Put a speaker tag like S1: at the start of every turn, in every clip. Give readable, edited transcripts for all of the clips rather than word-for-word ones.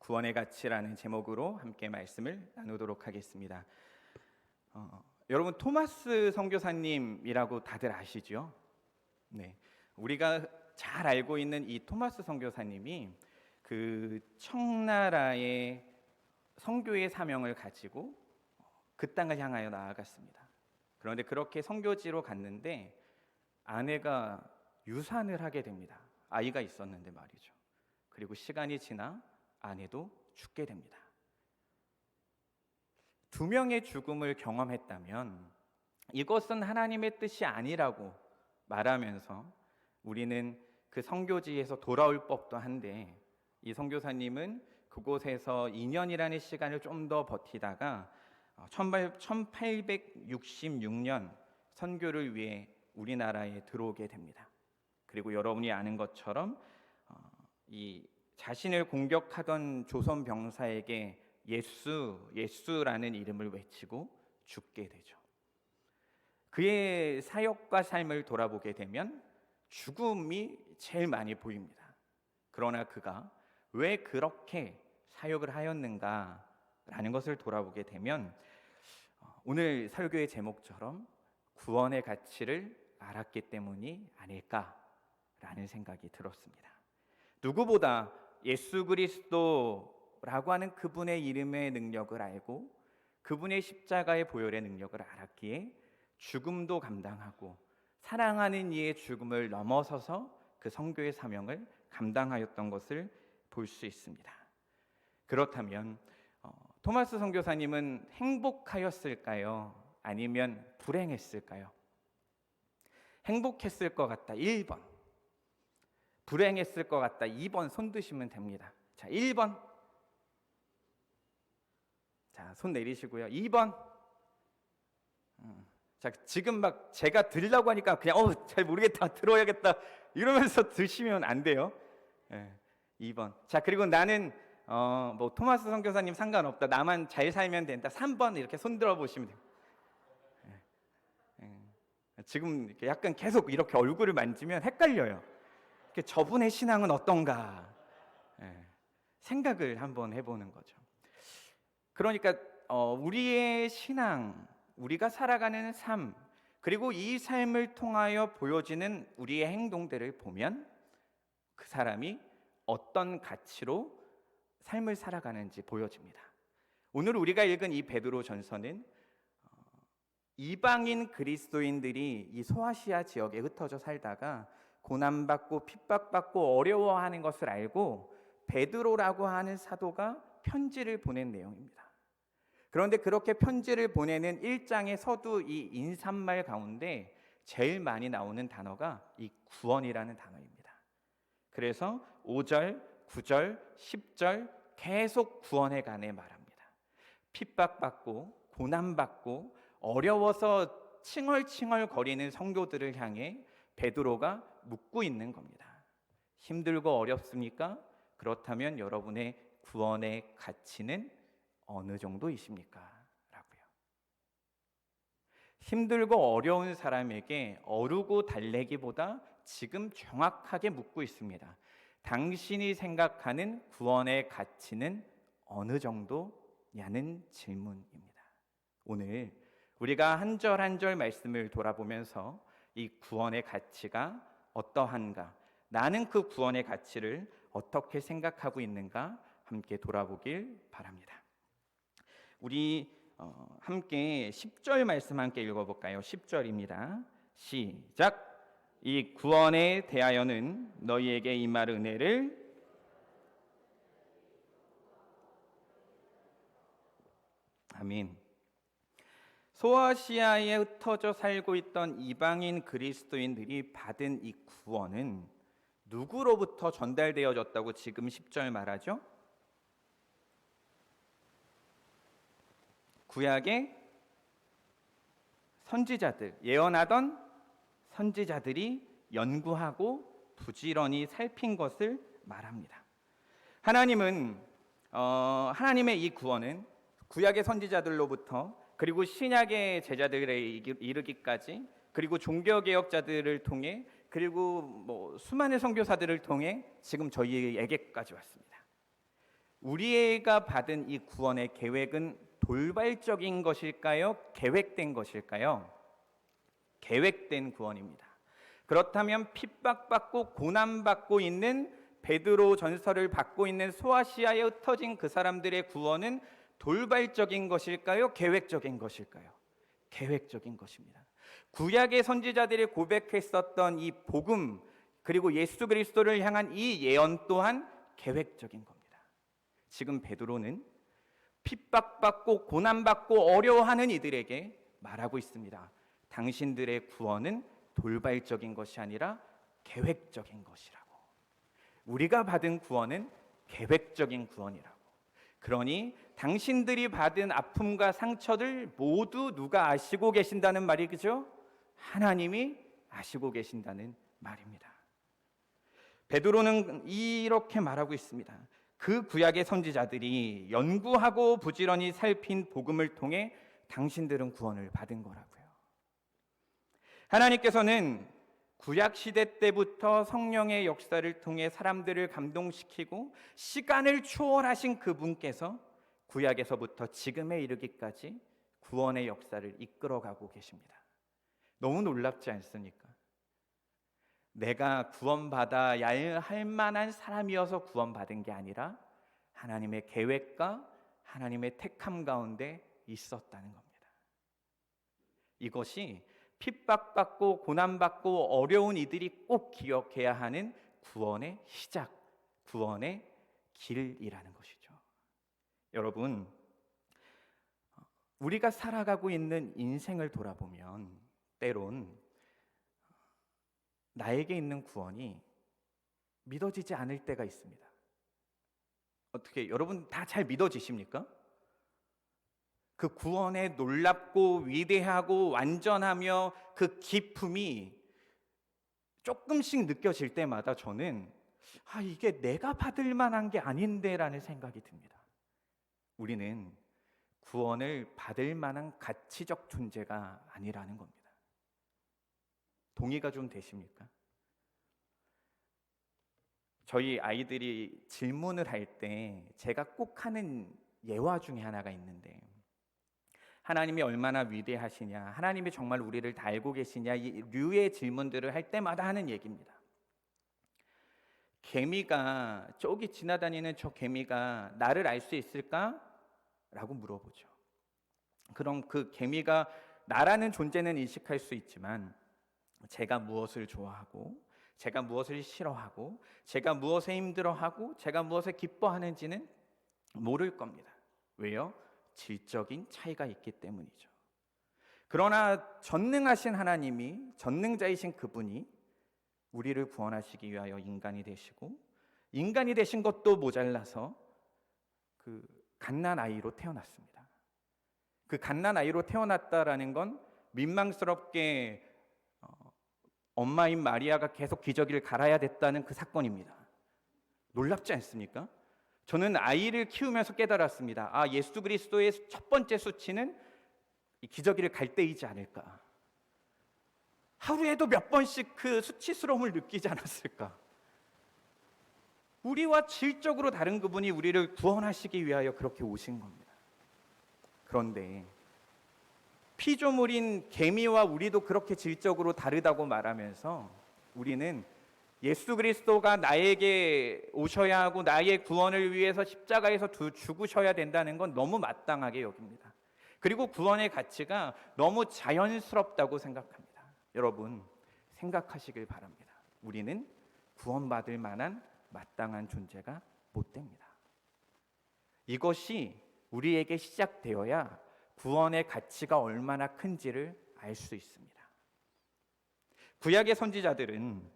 S1: 구원의 가치라는 제목으로 함께 말씀을 나누도록 하겠습니다. 여러분 토마스 선교사님이라고 다들 아시죠? 네, 우리가 잘 알고 있는 이 토마스 선교사님이 그 청나라의 선교의 사명을 가지고 그 땅을 향하여 나아갔습니다. 그런데 그렇게 선교지로 갔는데 아내가 유산을 하게 됩니다. 아이가 있었는데 말이죠. 그리고 시간이 지나 아내도 죽게 됩니다. 두 명의 죽음을 경험했다면 이것은 하나님의 뜻이 아니라고 말하면서 우리는 그 선교지에서 돌아올 법도 한데, 이 선교사님은 그곳에서 2년이라는 시간을 좀 더 버티다가 1866년 선교를 위해 우리나라에 들어오게 됩니다. 그리고 여러분이 아는 것처럼 이 자신을 공격하던 조선 병사에게 예수라는 이름을 외치고 죽게 되죠. 그의 사역과 삶을 돌아보게 되면 죽음이 제일 많이 보입니다. 그러나 그가 왜 그렇게 사역을 하였는가라는 것을 돌아보게 되면 오늘 설교의 제목처럼 구원의 가치를 알았기 때문이 아닐까라는 생각이 들었습니다. 누구보다 예수 그리스도라고 하는 그분의 이름의 능력을 알고 그분의 십자가의 보혈의 능력을 알았기에 죽음도 감당하고 사랑하는 이의 죽음을 넘어서서 그 선교의 사명을 감당하였던 것을 볼 수 있습니다. 그렇다면 토마스 선교사님은 행복하였을까요? 아니면 불행했을까요? 행복했을 것 같다 1번, 불행했을 것 같다 2번 손 드시면 됩니다. 자, 1번. 자, 손 내리시고요. 2번. 자, 지금 막 제가 들으려고 하니까 그냥 잘 모르겠다, 들어야겠다 이러면서 드시면 안 돼요. 2번. 자, 그리고 나는 뭐 토마스 선교사님 상관없다, 나만 잘 살면 된다, 3번 이렇게 손 들어 보시면 돼요. 지금 이렇게 약간 계속 이렇게 얼굴을 만지면 헷갈려요. 저분의 신앙은 어떤가 생각을 한번 해보는 거죠. 그러니까 우리의 신앙, 우리가 살아가는 삶, 그리고 이 삶을 통하여 보여지는 우리의 행동들을 보면 그 사람이 어떤 가치로 삶을 살아가는지 보여집니다. 오늘 우리가 읽은 이 베드로 전서는 이방인 그리스도인들이 이 소아시아 지역에 흩어져 살다가 고난받고 핍박받고 어려워하는 것을 알고 베드로라고 하는 사도가 편지를 보낸 내용입니다. 그런데 그렇게 편지를 보내는 1장의 서두 이 인사말 가운데 제일 많이 나오는 단어가 이 구원이라는 단어입니다. 그래서 5절, 9절, 10절 계속 구원에 관해 말합니다. 핍박받고 고난받고 어려워서 칭얼칭얼 거리는 성도들을 향해 베드로가 묻고 있는 겁니다. 힘들고 어렵습니까? 그렇다면 여러분의 구원의 가치는 어느 정도이십니까? 라고요. 힘들고 어려운 사람에게 어르고 달래기보다 지금 정확하게 묻고 있습니다. 당신이 생각하는 구원의 가치는 어느 정도냐는 질문입니다. 오늘 우리가 한 절 한 절 말씀을 돌아보면서 이 구원의 가치가 어떠한가, 나는 그 구원의 가치를 어떻게 생각하고 있는가 함께 돌아보길 바랍니다. 우리 함께 10절 말씀 함께 읽어볼까요? 10절입니다. 시작. 이 구원에 대하여는 너희에게 임할 은혜를 아멘. 소아시아에 흩어져 살고 있던 이방인 그리스도인들이 받은 이 구원은 누구로부터 전달되어졌다고 지금 10절 말하죠? 구약의 선지자들, 예언하던 선지자들이 연구하고 부지런히 살핀 것을 말합니다. 하나님은 하나님의 이 구원은 구약의 선지자들로부터 그리고 신약의 제자들에 이르기까지, 그리고 종교개혁자들을 통해, 그리고 수많은 선교사들을 통해 지금 저희에게까지 왔습니다. 우리가 받은 이 구원의 계획은 돌발적인 것일까요? 계획된 것일까요? 계획된 구원입니다. 그렇다면 핍박받고 고난받고 있는 베드로 전설을 받고 있는 소아시아에 흩어진 그 사람들의 구원은 돌발적인 것일까요? 계획적인 것일까요? 계획적인 것입니다. 구약의 선지자들이 고백했었던 이 복음, 그리고 예수 그리스도를 향한 이 예언 또한 계획적인 겁니다. 지금 베드로는 핍박받고 고난받고 어려워하는 이들에게 말하고 있습니다. 당신들의 구원은 돌발적인 것이 아니라 계획적인 것이라고. 우리가 받은 구원은 계획적인 구원이라고. 그러니 당신들이 받은 아픔과 상처를 모두 누가 아시고 계신다는 말이죠? 하나님이 아시고 계신다는 말입니다. 베드로는 이렇게 말하고 있습니다. 그 구약의 선지자들이 연구하고 부지런히 살핀 복음을 통해 당신들은 구원을 받은 거라고요. 하나님께서는 구약 시대 때부터 성령의 역사를 통해 사람들을 감동시키고 시간을 초월하신 그분께서 구약에서부터 지금에 이르기까지 구원의 역사를 이끌어가고 계십니다. 너무 놀랍지 않습니까? 내가 구원받아야 할 만한 사람이어서 구원받은 게 아니라 하나님의 계획과 하나님의 택함 가운데 있었다는 겁니다. 이것이 핍박받고 고난받고 어려운 이들이 꼭 기억해야 하는 구원의 시작, 구원의 길이라는 것이죠. 여러분, 우리가 살아가고 있는 인생을 돌아보면 때론 나에게 있는 구원이 믿어지지 않을 때가 있습니다. 어떻게 여러분 다 잘 믿어지십니까? 그 구원의 놀랍고 위대하고 완전하며 그 기쁨이 조금씩 느껴질 때마다 저는 이게 내가 받을 만한 게 아닌데라는 생각이 듭니다. 우리는 구원을 받을 만한 가치적 존재가 아니라는 겁니다. 동의가 좀 되십니까? 저희 아이들이 질문을 할 때 제가 꼭 하는 예화 중에 하나가 있는데, 하나님이 얼마나 위대하시냐, 하나님이 정말 우리를 다 알고 계시냐, 이 류의 질문들을 할 때마다 하는 얘기입니다. 개미가, 저기 지나다니는 저 개미가 나를 알 수 있을까? 라고 물어보죠. 그럼 그 개미가 나라는 존재는 인식할 수 있지만 제가 무엇을 좋아하고 제가 무엇을 싫어하고 제가 무엇에 힘들어하고 제가 무엇에 기뻐하는지는 모를 겁니다. 왜요? 질적인 차이가 있기 때문이죠. 그러나 전능하신 하나님이, 전능자이신 그분이 우리를 구원하시기 위하여 인간이 되시고, 인간이 되신 것도 모자라서 그 갓난 아이로 태어났습니다. 그 갓난 아이로 태어났다라는 건 민망스럽게 엄마인 마리아가 계속 기저귀를 갈아야 됐다는 그 사건입니다. 놀랍지 않습니까? 저는 아이를 키우면서 깨달았습니다. 예수 그리스도의 첫 번째 수치는 이 기저귀를 갈 때이지 않을까. 하루에도 몇 번씩 그 수치스러움을 느끼지 않았을까. 우리와 질적으로 다른 그분이 우리를 구원하시기 위하여 그렇게 오신 겁니다. 그런데 피조물인 개미와 우리도 그렇게 질적으로 다르다고 말하면서 우리는 예수 그리스도가 나에게 오셔야 하고 나의 구원을 위해서 십자가에서 죽으셔야 된다는 건 너무 마땅하게 여깁니다. 그리고 구원의 가치가 너무 자연스럽다고 생각합니다. 여러분, 생각하시길 바랍니다. 우리는 구원받을 만한 마땅한 존재가 못 됩니다. 이것이 우리에게 시작되어야 구원의 가치가 얼마나 큰지를 알 수 있습니다. 구약의 선지자들은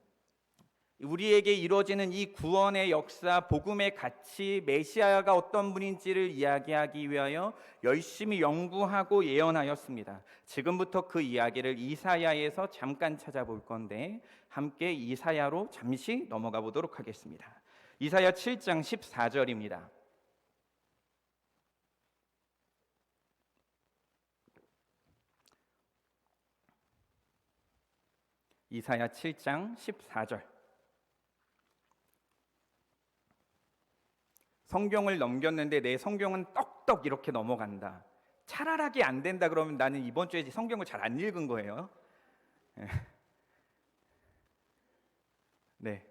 S1: 우리에게 이루어지는 이 구원의 역사, 복음의 가치, 메시아가 어떤 분인지를 이야기하기 위하여 열심히 연구하고 예언하였습니다. 지금부터 그 이야기를 이사야에서 잠깐 찾아볼 건데 함께 이사야로 잠시 넘어가 보도록 하겠습니다. 이사야 7장 14절입니다. 이사야 7장 14절. 성경을 넘겼는데 내 성경은 떡떡 이렇게 넘어간다. 차라락이 안 된다 그러면 나는 이번 주에 성경을 잘 안 읽은 거예요. 네.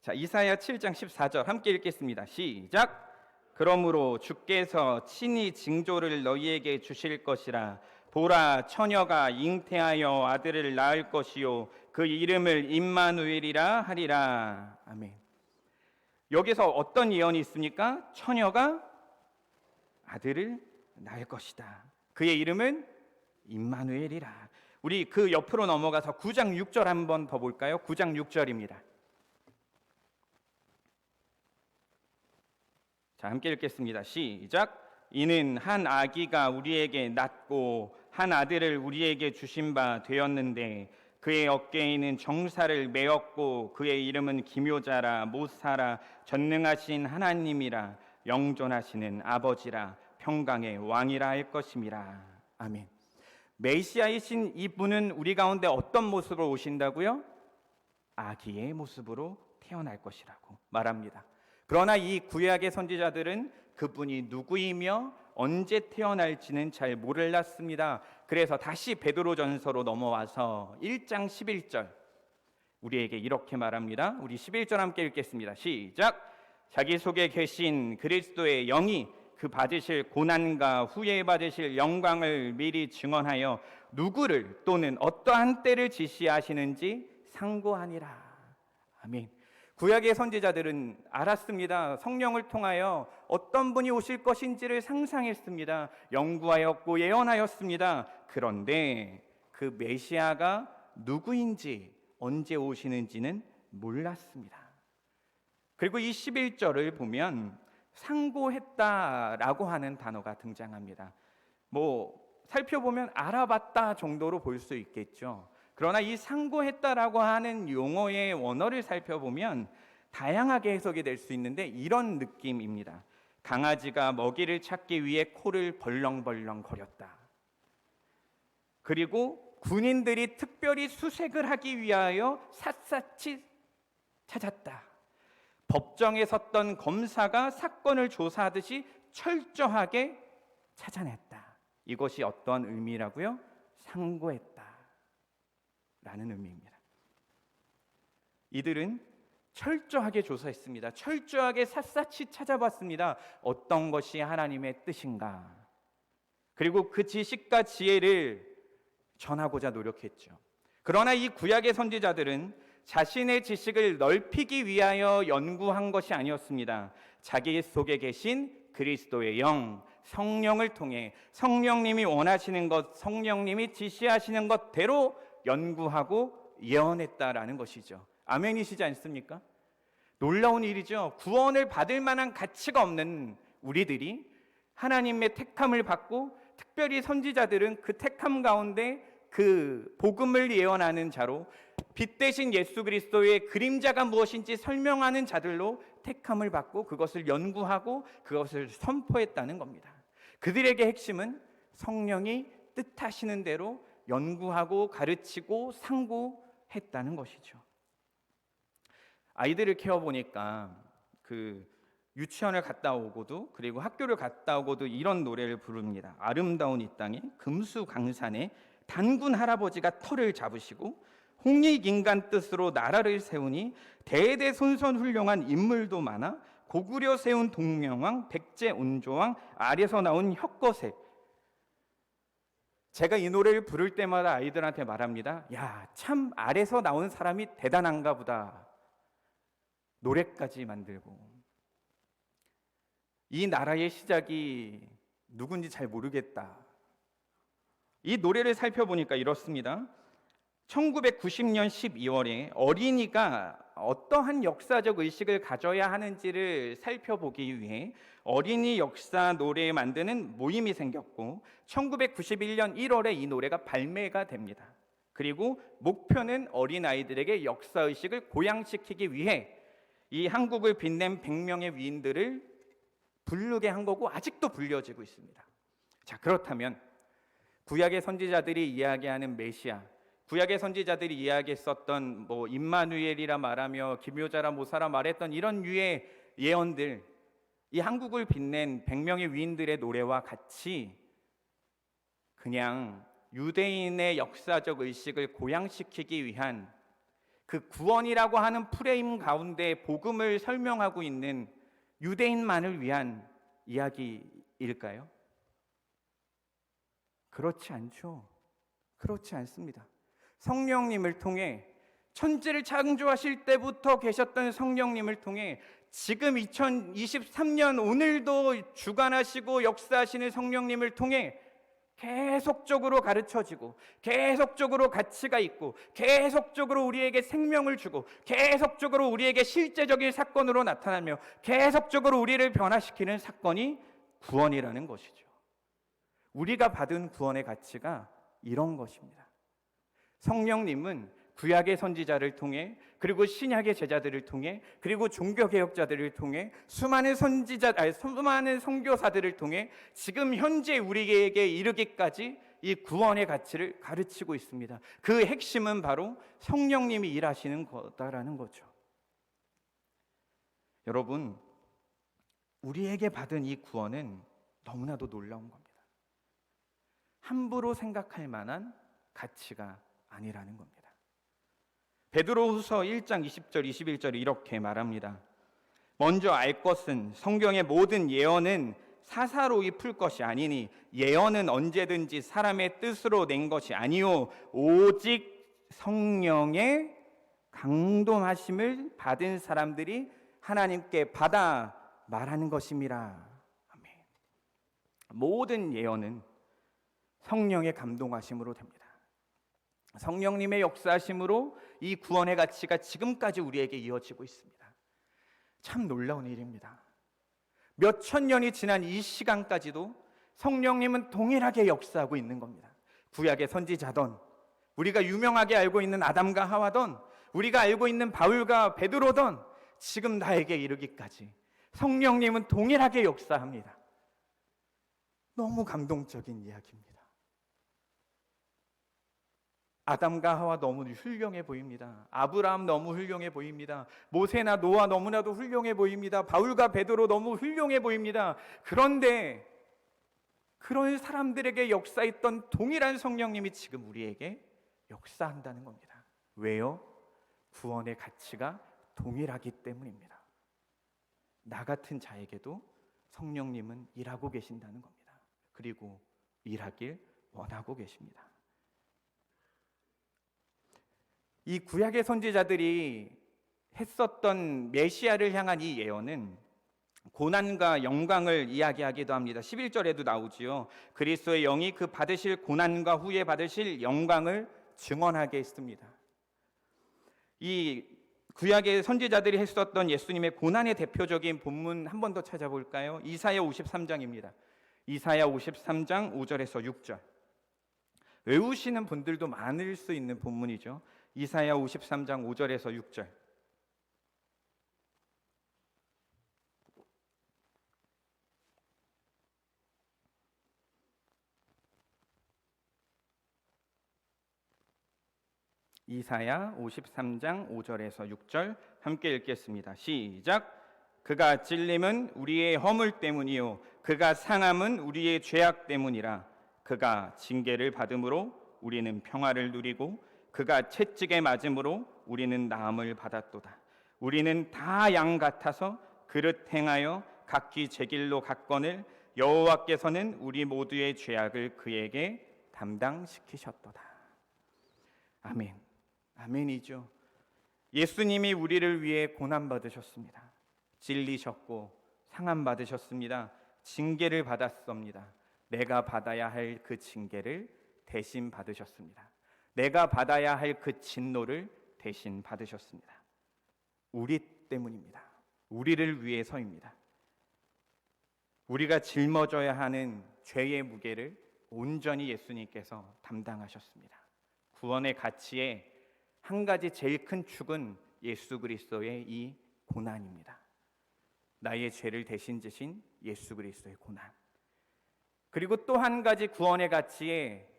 S1: 자, 이사야 7장 14절 함께 읽겠습니다. 시작. 그러므로 주께서 친히 징조를 너희에게 주실 것이라. 보라, 처녀가 잉태하여 아들을 낳을 것이요 그 이름을 임마누엘이라 하리라. 아멘. 여기서 어떤 예언이 있습니까? 처녀가 아들을 낳을 것이다. 그의 이름은 임마누엘이라. 우리 그 옆으로 넘어가서 9장 6절 한번 더 볼까요? 9장 6절입니다. 자, 함께 읽겠습니다. 시작. 이는 한 아기가 우리에게 낳고 한 아들을 우리에게 주신 바 되었는데 그의 어깨에는 정사를 메었고 그의 이름은 기묘자라 모사라 전능하신 하나님이라 영존하시는 아버지라 평강의 왕이라 할 것임이라. 아멘. 메시아이신 이분은 우리 가운데 어떤 모습으로 오신다고요? 아기의 모습으로 태어날 것이라고 말합니다. 그러나 이 구약의 선지자들은 그분이 누구이며 언제 태어날지는 잘 몰랐습니다. 그래서 다시 베드로전서로 넘어와서 1장 11절 우리에게 이렇게 말합니다. 우리 11절 함께 읽겠습니다. 시작. 자기 속에 계신 그리스도의 영이 그 받으실 고난과 후에 받으실 영광을 미리 증언하여 누구를 또는 어떠한 때를 지시하시는지 상고하니라. 아멘. 구약의 선지자들은 알았습니다. 성령을 통하여 어떤 분이 오실 것인지를 상상했습니다. 연구하였고 예언하였습니다. 그런데 그 메시아가 누구인지 언제 오시는지는 몰랐습니다. 그리고 이 11절을 보면 상고했다라고 하는 단어가 등장합니다. 살펴보면 알아봤다 정도로 볼 수 있겠죠. 그러나 이 상고했다라고 하는 용어의 원어를 살펴보면 다양하게 해석이 될 수 있는데 이런 느낌입니다. 강아지가 먹이를 찾기 위해 코를 벌렁벌렁 거렸다. 그리고 군인들이 특별히 수색을 하기 위하여 샅샅이 찾았다. 법정에 섰던 검사가 사건을 조사하듯이 철저하게 찾아냈다. 이것이 어떤 의미라고요? 상고했다 라는 의미입니다. 이들은 철저하게 조사했습니다. 철저하게 샅샅이 찾아봤습니다. 어떤 것이 하나님의 뜻인가. 그리고 그 지식과 지혜를 전하고자 노력했죠. 그러나 이 구약의 선지자들은 자신의 지식을 넓히기 위하여 연구한 것이 아니었습니다. 자기 속에 계신 그리스도의 영, 성령을 통해 성령님이 원하시는 것, 성령님이 지시하시는 것대로 연구하고 예언했다라는 것이죠. 아멘이시지 않습니까? 놀라운 일이죠. 구원을 받을 만한 가치가 없는 우리들이 하나님의 택함을 받고 특별히 선지자들은 그 택함 가운데 그 복음을 예언하는 자로 빛 대신 예수 그리스도의 그림자가 무엇인지 설명하는 자들로 택함을 받고 그것을 연구하고 그것을 선포했다는 겁니다. 그들에게 핵심은 성령이 뜻하시는 대로 연구하고 가르치고 상고했다는 것이죠. 아이들을 키워보니까 유치원을 갔다 오고도 그리고 학교를 갔다 오고도 이런 노래를 부릅니다. 아름다운 이 땅에 금수강산에 단군 할아버지가 터를 잡으시고 홍익인간 뜻으로 나라를 세우니 대대손손 훌륭한 인물도 많아 고구려 세운 동명왕 백제온조왕 아래서 나온 혁거세. 제가 이 노래를 부를 때마다 아이들한테 말합니다. 야, 참 아래서 나온 사람이 대단한가 보다. 노래까지 만들고. 이 나라의 시작이 누군지 잘 모르겠다. 이 노래를 살펴보니까 이렇습니다. 1990년 12월에 어린이가 어떠한 역사적 의식을 가져야 하는지를 살펴보기 위해 어린이 역사 노래 만드는 모임이 생겼고 1991년 1월에 이 노래가 발매가 됩니다. 그리고 목표는 어린아이들에게 역사의식을 고양시키기 위해 이 한국을 빛낸 100명의 위인들을 부르게 한 거고 아직도 불려지고 있습니다. 자, 그렇다면 구약의 선지자들이 이야기하는 메시아, 구약의 선지자들이 이야기했었던 임마누엘이라 말하며 기묘자라 모사라 말했던 이런 류의 예언들, 이 한국을 빛낸 100명의 위인들의 노래와 같이 그냥 유대인의 역사적 의식을 고양시키기 위한 그 구원이라고 하는 프레임 가운데 복음을 설명하고 있는 유대인만을 위한 이야기일까요? 그렇지 않죠. 그렇지 않습니다. 성령님을 통해, 천지를 창조하실 때부터 계셨던 성령님을 통해 지금 2023년 오늘도 주관하시고 역사하시는 성령님을 통해 계속적으로 가르쳐지고, 계속적으로 가치가 있고, 계속적으로 우리에게 생명을 주고, 계속적으로 우리에게 실제적인 사건으로 나타나며 계속적으로 우리를 변화시키는 사건이 구원이라는 것이죠. 우리가 받은 구원의 가치가 이런 것입니다. 성령님은 구약의 선지자를 통해, 그리고 신약의 제자들을 통해, 그리고 종교개혁자들을 통해, 수많은 선교사들을 통해 지금 현재 우리에게 이르기까지 이 구원의 가치를 가르치고 있습니다. 그 핵심은 바로 성령님이 일하시는 거다라는 거죠. 여러분, 우리에게 받은 이 구원은 너무나도 놀라운 겁니다. 함부로 생각할 만한 가치가 아니라는 겁니다. 베드로후서 1장 20절 21절에 이렇게 말합니다. 먼저 알 것은 성경의 모든 예언은 사사로이 풀 것이 아니니 예언은 언제든지 사람의 뜻으로 낸 것이 아니요 오직 성령의 강동하심을 받은 사람들이 하나님께 받아 말하는 것임이라. 아멘. 모든 예언은 성령의 감동하심으로 됩니다. 성령님의 역사하심으로 이 구원의 가치가 지금까지 우리에게 이어지고 있습니다. 참 놀라운 일입니다. 몇천 년이 지난 이 시간까지도 성령님은 동일하게 역사하고 있는 겁니다. 구약의 선지자던, 우리가 유명하게 알고 있는 아담과 하와던, 우리가 알고 있는 바울과 베드로던, 지금 나에게 이르기까지 성령님은 동일하게 역사합니다. 너무 감동적인 이야기입니다. 아담과 하와 너무 훌륭해 보입니다. 아브라함 너무 훌륭해 보입니다. 모세나 노아 너무나도 훌륭해 보입니다. 바울과 베드로 너무 훌륭해 보입니다. 그런데 그런 사람들에게 역사했던 동일한 성령님이 지금 우리에게 역사한다는 겁니다. 왜요? 구원의 가치가 동일하기 때문입니다. 나 같은 자에게도 성령님은 일하고 계신다는 겁니다. 그리고 일하길 원하고 계십니다. 이 구약의 선지자들이 했었던 메시아를 향한 이 예언은 고난과 영광을 이야기하기도 합니다. 11절에도 나오지요. 그리스도의 영이 그 받으실 고난과 후에 받으실 영광을 증언하게 했습니다. 이 구약의 선지자들이 했었던 예수님의 고난의 대표적인 본문 한 번 더 찾아볼까요? 이사야 53장입니다. 이사야 53장 5절에서 6절. 외우시는 분들도 많을 수 있는 본문이죠. 이사야 53장 5절에서 6절. 이사야 53장 5절에서 6절 함께 읽겠습니다. 시작. 그가 찔림은 우리의 허물 때문이요 그가 상함은 우리의 죄악 때문이라. 그가 징계를 받음으로 우리는 평화를 누리고 그가 채찍에 맞음으로 우리는 나음을 받았도다. 우리는 다 양 같아서 그릇 행하여 각기 제 길로 갔거늘 여호와께서는 우리 모두의 죄악을 그에게 담당시키셨도다. 아멘. 아멘이죠. 예수님이 우리를 위해 고난 받으셨습니다. 찔리셨고 상함 받으셨습니다. 징계를 받았습니다. 내가 받아야 할 그 징계를 대신 받으셨습니다. 내가 받아야 할 그 진노를 대신 받으셨습니다. 우리 때문입니다. 우리를 위해서입니다. 우리가 짊어져야 하는 죄의 무게를 온전히 예수님께서 담당하셨습니다. 구원의 가치에 한 가지 제일 큰 축은 예수 그리스도의 이 고난입니다. 나의 죄를 대신 지신 예수 그리스도의 고난. 그리고 또 한 가지 구원의 가치에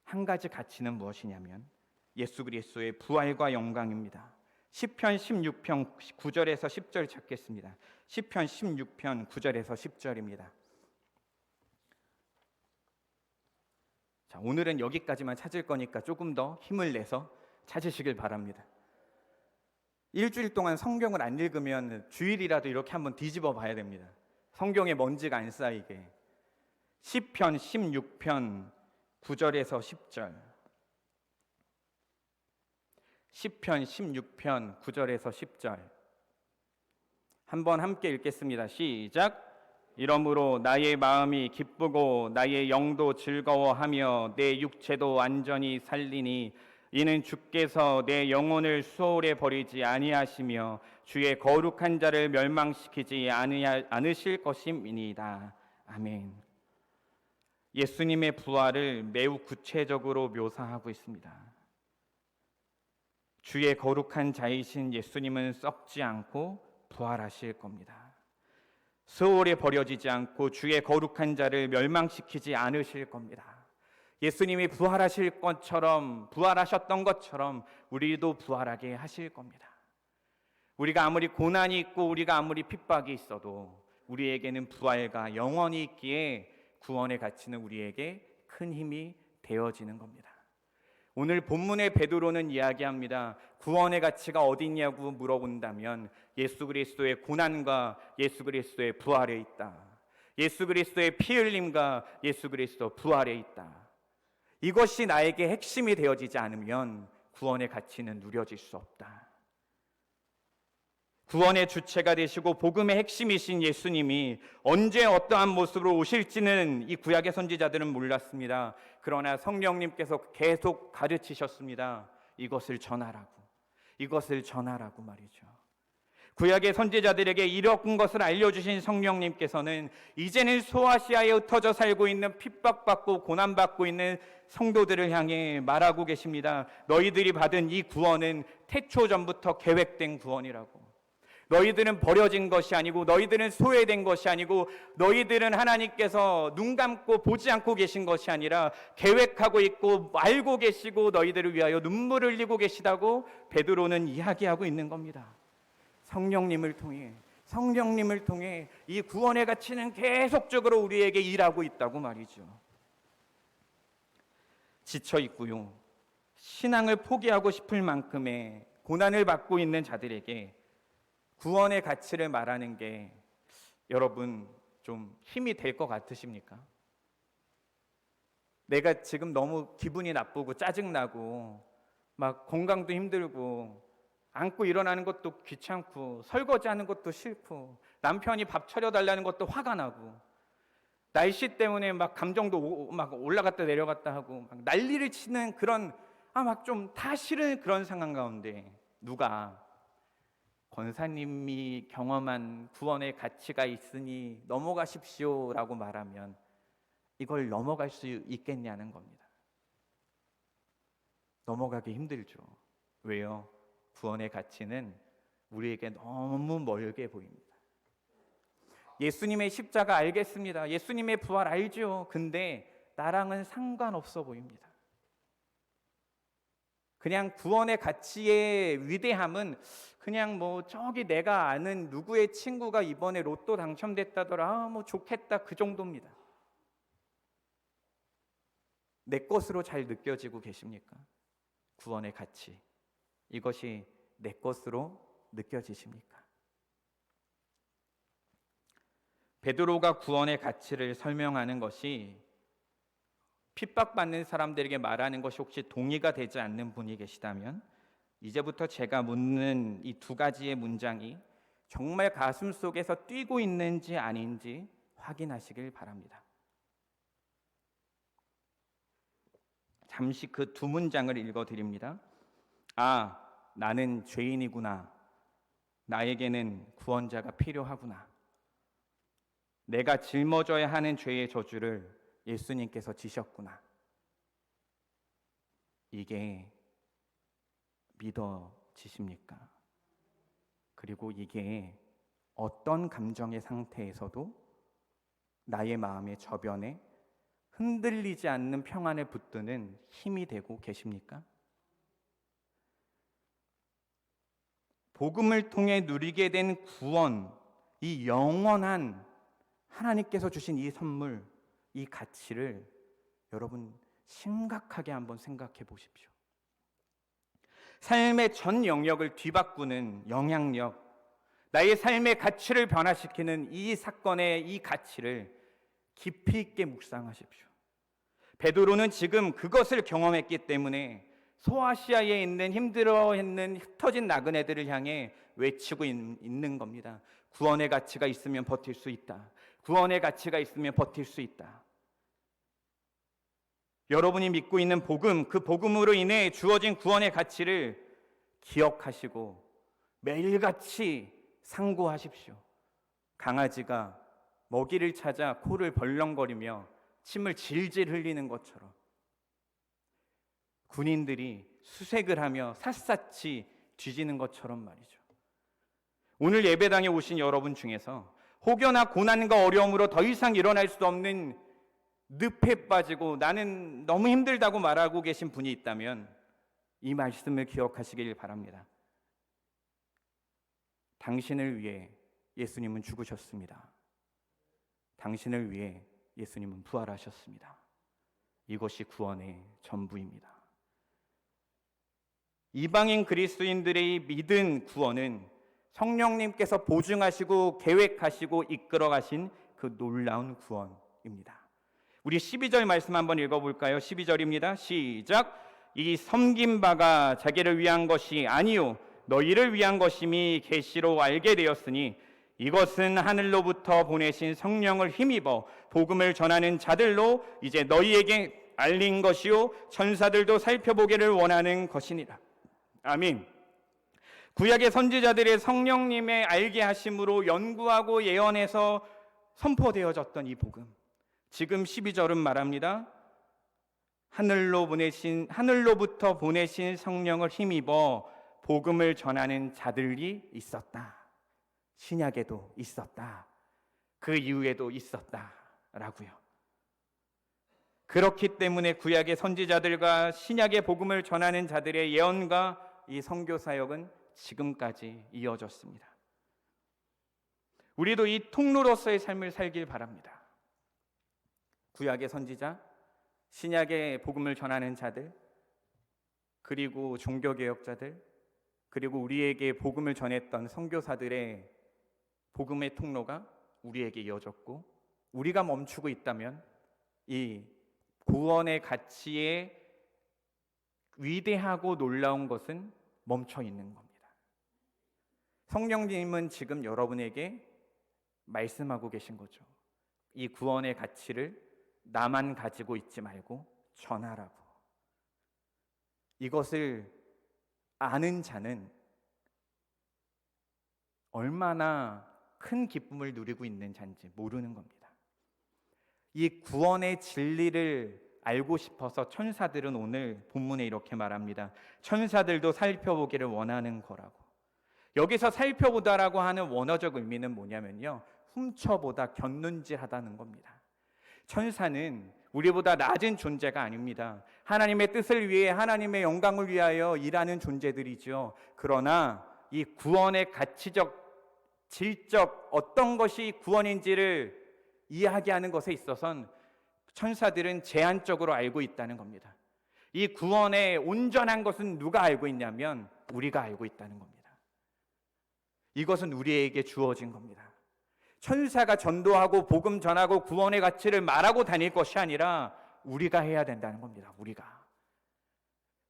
S1: 한 가지 가치는 무엇이냐면 예수 그리스도의 부활과 영광입니다. 시편 16편 9절에서 10절 찾겠습니다. 시편 16편 9절에서 10절입니다. 자, 오늘은 여기까지만 찾을 거니까 조금 더 힘을 내서 찾으시길 바랍니다. 일주일 동안 성경을 안 읽으면 주일이라도 이렇게 한번 뒤집어 봐야 됩니다. 성경에 먼지가 안 쌓이게. 시편 16편 9절에서 10절. 시편 16편 9절에서 10절. 한번 함께 읽겠습니다. 시작. 이러므로 나의 마음이 기쁘고 나의 영도 즐거워하며 내 육체도 완전히 살리니 이는 주께서 내 영혼을 수월에 버리지 아니하시며 주의 거룩한 자를 멸망시키지 않으실 것임이니이다. 아멘. 예수님의 부활을 매우 구체적으로 묘사하고 있습니다. 주의 거룩한 자이신 예수님은 썩지 않고 부활하실 겁니다. 수월에 버려지지 않고 주의 거룩한 자를 멸망시키지 않으실 겁니다. 예수님이 부활하셨던 것처럼 우리도 부활하게 하실 겁니다. 우리가 아무리 고난이 있고 우리가 아무리 핍박이 있어도 우리에게는 부활과 영원이 있기에 구원의 가치는 우리에게 큰 힘이 되어지는 겁니다. 오늘 본문의 베드로는 이야기합니다. 구원의 가치가 어디 있냐고 물어본다면 예수 그리스도의 고난과 예수 그리스도의 부활에 있다. 예수 그리스도의 피 흘림과 예수 그리스도 부활에 있다. 이것이 나에게 핵심이 되어지지 않으면 구원의 가치는 누려질 수 없다. 구원의 주체가 되시고 복음의 핵심이신 예수님이 언제 어떠한 모습으로 오실지는 이 구약의 선지자들은 몰랐습니다. 그러나 성령님께서 계속 가르치셨습니다. 이것을 전하라고 말이죠. 구약의 선지자들에게 이런 것을 알려주신 성령님께서는 이제는 소아시아에 흩어져 살고 있는 핍박받고 고난받고 있는 성도들을 향해 말하고 계십니다. 너희들이 받은 이 구원은 태초 전부터 계획된 구원이라고. 너희들은 버려진 것이 아니고 너희들은 소외된 것이 아니고 너희들은 하나님께서 눈 감고 보지 않고 계신 것이 아니라 계획하고 있고 알고 계시고 너희들을 위하여 눈물을 흘리고 계시다고 베드로는 이야기하고 있는 겁니다. 성령님을 통해 이 구원의 가치는 계속적으로 우리에게 일하고 있다고 말이죠. 지쳐 있고요. 신앙을 포기하고 싶을 만큼의 고난을 받고 있는 자들에게 구원의 가치를 말하는 게 여러분 좀 힘이 될 것 같으십니까? 내가 지금 너무 기분이 나쁘고 짜증나고 막 건강도 힘들고 앉고 일어나는 것도 귀찮고 설거지하는 것도 싫고 남편이 밥 차려달라는 것도 화가 나고 날씨 때문에 막 감정도 막 올라갔다 내려갔다 하고 막 난리를 치는 그런 막 좀 다 싫은 그런 상황 가운데 누가 권사님이 경험한 구원의 가치가 있으니 넘어가십시오라고 말하면 이걸 넘어갈 수 있겠냐는 겁니다. 넘어가기 힘들죠. 왜요? 구원의 가치는 우리에게 너무 멀게 보입니다. 예수님의 십자가 알겠습니다. 예수님의 부활 알죠. 근데 나랑은 상관없어 보입니다. 그냥 구원의 가치의 위대함은 그냥 뭐 저기 내가 아는 누구의 친구가 이번에 로또 당첨됐다더라 뭐 좋겠다 그 정도입니다. 내 것으로 잘 느껴지고 계십니까? 구원의 가치 이것이 내 것으로 느껴지십니까? 베드로가 구원의 가치를 설명하는 것이 핍박받는 사람들에게 말하는 것이 혹시 동의가 되지 않는 분이 계시다면 이제부터 제가 묻는 이 두 가지의 문장이 정말 가슴 속에서 뛰고 있는지 아닌지 확인하시길 바랍니다. 잠시 그 두 문장을 읽어드립니다. 아, 나는 죄인이구나. 나에게는 구원자가 필요하구나. 내가 짊어져야 하는 죄의 저주를 예수님께서 지셨구나. 이게 믿어지십니까? 그리고 이게 어떤 감정의 상태에서도 나의 마음의 저변에 흔들리지 않는 평안을 붙드는 힘이 되고 계십니까? 복음을 통해 누리게 된 구원, 이 영원한 하나님께서 주신 이 선물, 이 가치를 여러분 심각하게 한번 생각해 보십시오. 삶의 전 영역을 뒤바꾸는 영향력, 나의 삶의 가치를 변화시키는 이 사건의 이 가치를 깊이 있게 묵상하십시오. 베드로는 지금 그것을 경험했기 때문에 소아시아에 있는 힘들어했는 흩어진 나그네들을 향해 외치고 있는 겁니다. 구원의 가치가 있으면 버틸 수 있다. 구원의 가치가 있으면 버틸 수 있다. 여러분이 믿고 있는 복음, 그 복음으로 인해 주어진 구원의 가치를 기억하시고 매일같이 상고하십시오. 강아지가 먹이를 찾아 코를 벌렁거리며 침을 질질 흘리는 것처럼 군인들이 수색을 하며 샅샅이 뒤지는 것처럼 말이죠. 오늘 예배당에 오신 여러분 중에서 혹여나 고난과 어려움으로 더 이상 일어날 수 없는 늪에 빠지고 나는 너무 힘들다고 말하고 계신 분이 있다면 이 말씀을 기억하시길 바랍니다. 당신을 위해 예수님은 죽으셨습니다. 당신을 위해 예수님은 부활하셨습니다. 이것이 구원의 전부입니다. 이방인 그리스도인들의 믿은 구원은 성령님께서 보증하시고 계획하시고 이끌어 가신 그 놀라운 구원입니다. 우리 12절 말씀 한번 읽어볼까요? 12절입니다. 시작. 이 섬긴 바가 자기를 위한 것이 아니요 너희를 위한 것임이 계시로 알게 되었으니 이것은 하늘로부터 보내신 성령을 힘입어 복음을 전하는 자들로 이제 너희에게 알린 것이요 천사들도 살펴보기를 원하는 것이니라. 아멘. 구약의 선지자들의 성령님의 알게 하심으로 연구하고 예언해서 선포되어졌던 이 복음, 지금 12절은 말합니다. 하늘로부터 보내신 성령을 힘입어 복음을 전하는 자들이 있었다. 신약에도 있었다. 그 이후에도 있었다라고요. 그렇기 때문에 구약의 선지자들과 신약의 복음을 전하는 자들의 예언과 이 선교 사역은 지금까지 이어졌습니다. 우리도 이 통로로서의 삶을 살길 바랍니다. 구약의 선지자, 신약의 복음을 전하는 자들, 그리고 종교개혁자들, 그리고 우리에게 복음을 전했던 선교사들의 복음의 통로가 우리에게 이어졌고, 우리가 멈추고 있다면 이 구원의 가치에 위대하고 놀라운 것은 멈춰 있는 겁니다. 성령님은 지금 여러분에게 말씀하고 계신 거죠. 이 구원의 가치를 나만 가지고 있지 말고 전하라고. 이것을 아는 자는 얼마나 큰 기쁨을 누리고 있는 자인지 모르는 겁니다. 이 구원의 진리를 알고 싶어서 천사들은 오늘 본문에 이렇게 말합니다. 천사들도 살펴보기를 원하는 거라고. 여기서 살펴보다라고 하는 원어적 의미는 뭐냐면요, 훔쳐보다, 곁눈질하다는 겁니다. 천사는 우리보다 낮은 존재가 아닙니다. 하나님의 뜻을 위해, 하나님의 영광을 위하여 일하는 존재들이죠. 그러나 이 구원의 가치적, 질적 어떤 것이 구원인지를 이야기하는 것에 있어서는 천사들은 제한적으로 알고 있다는 겁니다. 이 구원의 온전한 것은 누가 알고 있냐면 우리가 알고 있다는 겁니다. 이것은 우리에게 주어진 겁니다. 천사가 전도하고 복음 전하고 구원의 가치를 말하고 다닐 것이 아니라 우리가 해야 된다는 겁니다. 우리가.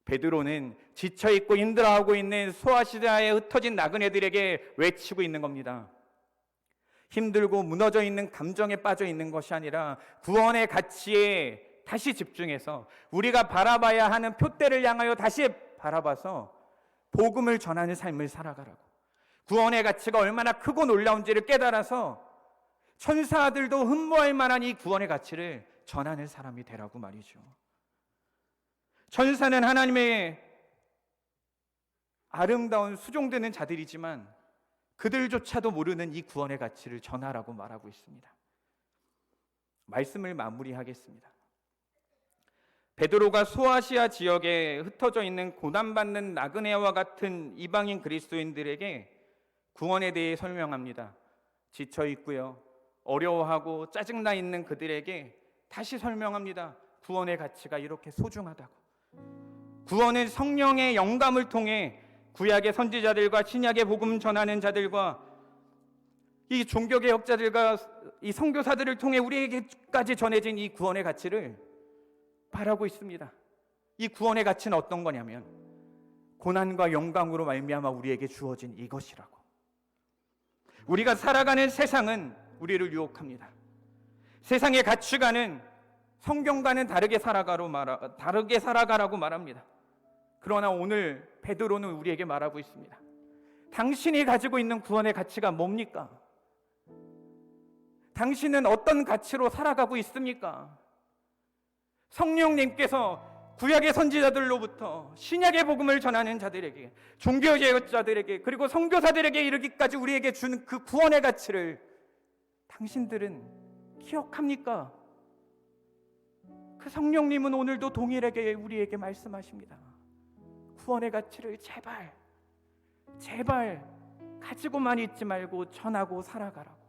S1: 베드로는 지쳐있고 힘들어하고 있는 소아시아에 흩어진 나그네들에게 외치고 있는 겁니다. 힘들고 무너져 있는 감정에 빠져 있는 것이 아니라 구원의 가치에 다시 집중해서 우리가 바라봐야 하는 표대를 향하여 다시 바라봐서 복음을 전하는 삶을 살아가라고. 구원의 가치가 얼마나 크고 놀라운지를 깨달아서 천사들도 흠모할 만한 이 구원의 가치를 전하는 사람이 되라고 말이죠. 천사는 하나님의 아름다운 수종되는 자들이지만 그들조차도 모르는 이 구원의 가치를 전하라고 말하고 있습니다. 말씀을 마무리하겠습니다. 베드로가 소아시아 지역에 흩어져 있는 고난받는 나그네와 같은 이방인 그리스도인들에게 구원에 대해 설명합니다. 지쳐 있고요, 어려워하고 짜증나 있는 그들에게 다시 설명합니다. 구원의 가치가 이렇게 소중하다고. 구원은 성령의 영감을 통해 구약의 선지자들과 신약의 복음 전하는 자들과 이 종교개혁자들과 이 선교사들을 통해 우리에게까지 전해진 이 구원의 가치를 말하고 있습니다. 이 구원의 가치는 어떤 거냐면 고난과 영광으로 말미암아 우리에게 주어진 이것이라고. 우리가 살아가는 세상은 우리를 유혹합니다. 세상의 가치관은 성경과는 다르게 살아가라고 말합니다. 그러나 오늘 베드로는 우리에게 말하고 있습니다. 당신이 가지고 있는 구원의 가치가 뭡니까? 당신은 어떤 가치로 살아가고 있습니까? 성령님께서 구약의 선지자들로부터 신약의 복음을 전하는 자들에게, 종교개혁자들에게, 그리고 선교사들에게 이르기까지 우리에게 준 그 구원의 가치를 당신들은 기억합니까? 그 성령님은 오늘도 동일하게 우리에게 말씀하십니다. 구원의 가치를 제발 가지고만 있지 말고 전하고 살아가라고.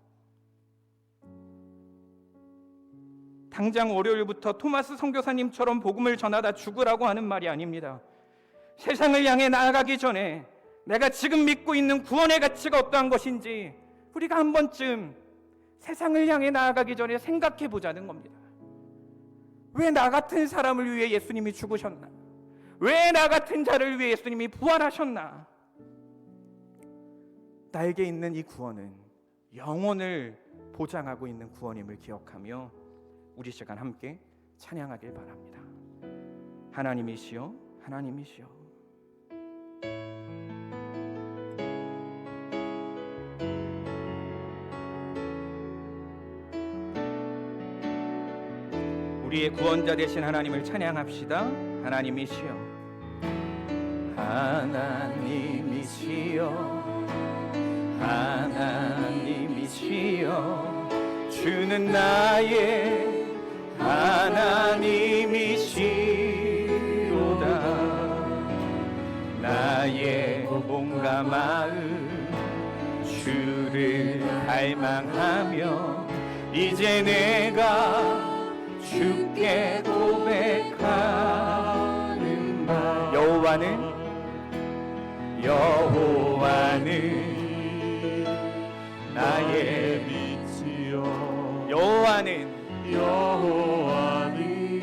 S1: 당장 월요일부터 토마스 선교사님처럼 복음을 전하다 죽으라고 하는 말이 아닙니다. 세상을 향해 나아가기 전에 내가 지금 믿고 있는 구원의 가치가 어떠한 것인지 우리가 한 번쯤 세상을 향해 나아가기 전에 생각해 보자는 겁니다. 왜 나 같은 사람을 위해 예수님이 죽으셨나? 왜 나 같은 자를 위해 예수님이 부활하셨나? 나에게 있는 이 구원은 영혼을 보장하고 있는 구원임을 기억하며 우리 시간 함께 찬양하길 바랍니다. 하나님이시여, 하나님이시여. 우리의 구원자 되신 하나님을 찬양합시다. 하나님이시여, 하나님이시여, 하나님이시여. 주는 나의 하나님이시로다. 나의 몸과 마음 주를 갈망하며 이제 내가 주께 고백하는 바. 여호와는 나의 빛이요, 여호와는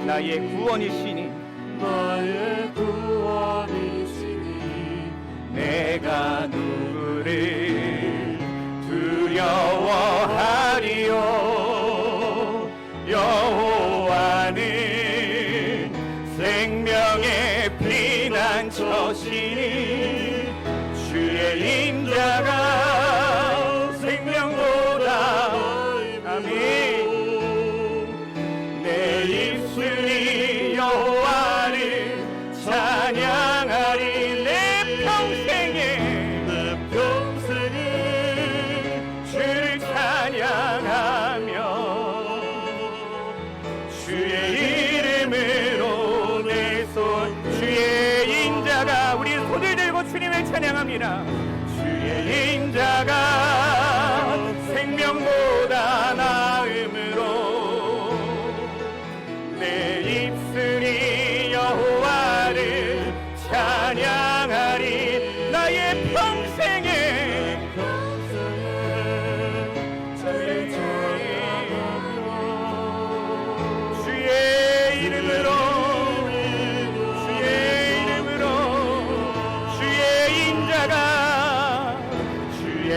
S1: 나의 구원이시니,
S2: 나의 구원이시니
S1: 내가 누구를 두려워하리요. 여호와는 생명의 피난처시니 주의 인자가 생명보다. 아멘. 내 입술이 여호와를 찬양하리. 내 평생에 주를 찬양하며 주의 이름으로 내 손, 주의 인자가, 우리 손을 들고 주님을 찬양합니다. 주의 인자가 생명보다 나음으로 내 입술이 여호와를 찬양하리. 나의 평생에 주의 이름으로 주의 인자가, 주의